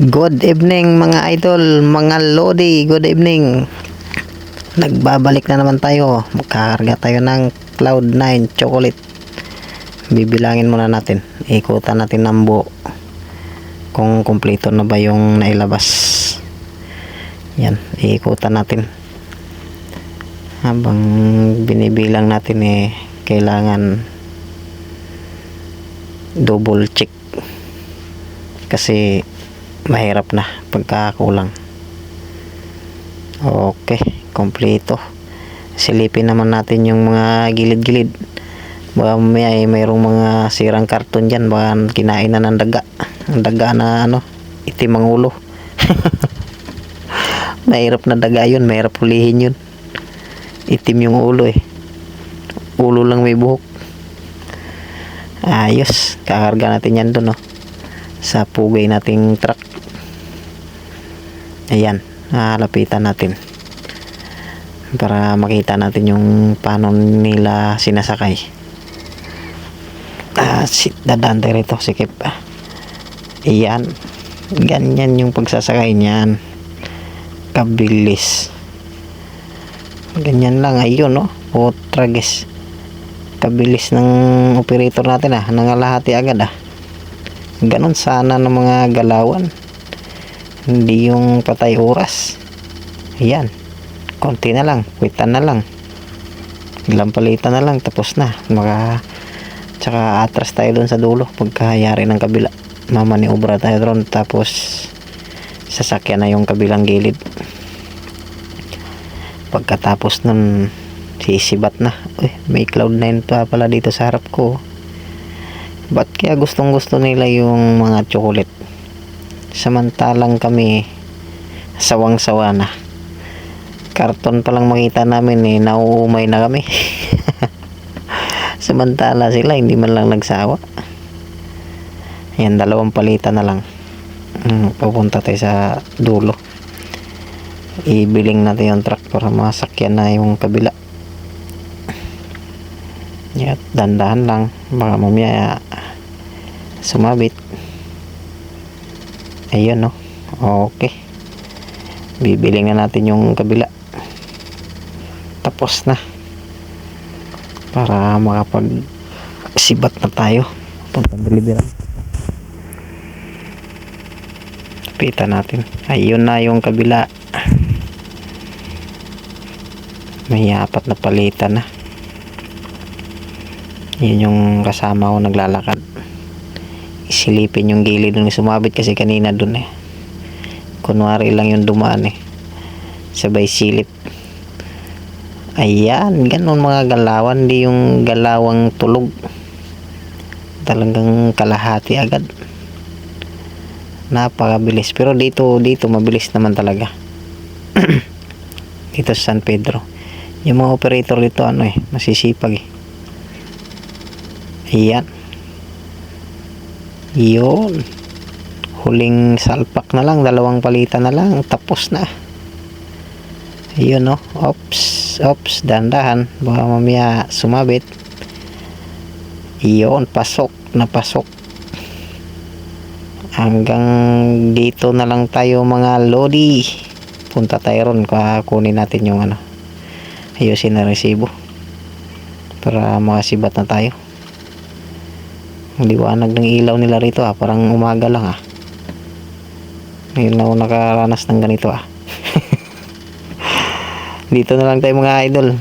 Good evening mga idol, mga lodi, good evening. Nagbabalik na naman tayo. Magkakarga tayo ng Cloud9 chocolate. Bibilangin muna natin. Ikutan natin ng buo. Kung kumpleto na ba yung nailabas. Yan, ikutan natin. Habang binibilang natin kailangan double check. Kasi mahirap na pagkakulang. Okay, kompleto. Silipin naman natin yung mga gilid-gilid. Baka mayroong mga sirang karton dyan. Baka kinain na ng daga. Ang daga na itim ang ulo. Mahirap na daga yun. Mahirap hulihin yun. Itim yung ulo Ulo lang may buhok. Ayos. Kakarga natin yan dun sa pugay nating truck. Ayan, lapitan natin para makita natin yung paano nila sinasakay. Dadaan tayo rito, sikip. Ayan, ganyan yung pagsasakay niyan, kabilis. Ganyan lang, ayun Tragis, kabilis ng operator natin nangalahati agad ganon sana ng mga galawan, hindi yung patay oras. Ayan, konti na lang, kwitan na lang, ilang palitan na lang, tapos na. Tsaka atras tayo dun sa dulo pagkayari ng kabila, mamaniobra tayo doon, tapos sasakyan na yung kabilang gilid. Pagkatapos nun sisibat na. May Cloud9 pa pala dito sa harap ko. Ba't kaya gustong gusto nila yung mga chocolate, samantalang kami sawang-sawa na. Karton pa lang makita namin nauumay na kami. Samantala sila hindi man lang nagsawa. Ayan, 2 palitan na lang. Papunta tayo sa dulo. Ibiling natin yung truck para masakyan na yung kabila. Yan, dandahan lang, baka mamaya sumabit. Ayun okay, bibiling na natin yung kabila, tapos na, para makapag sibat na tayo pagka delivery. Pita natin, ayun na yung kabila. May 4 na palitan na. Yun yung kasama ko naglalakad. Isilipin yung gilid nung sumabit kasi kanina dun kunwari lang yung dumaan sabay silip. Ayan, ganun mga galawan, di yung galawang tulog, talagang kalahati agad. Napakabilis, pero dito mabilis naman talaga. Dito sa San Pedro yung mga operator dito masisipag Ayan, yun, huling salpak na lang, 2 palitan na lang, tapos na. Ayun ops, dandahan, baka mamaya sumabit. Yun, pasok. Hanggang dito na lang tayo mga lodi. Punta tayo ron, kunin natin yung ayusin na resibo para makasibat na tayo. Ang liwanag ng ilaw nila rito parang umaga lang ngayon na ako nakaranas ng ganito Dito na lang tayo mga idol.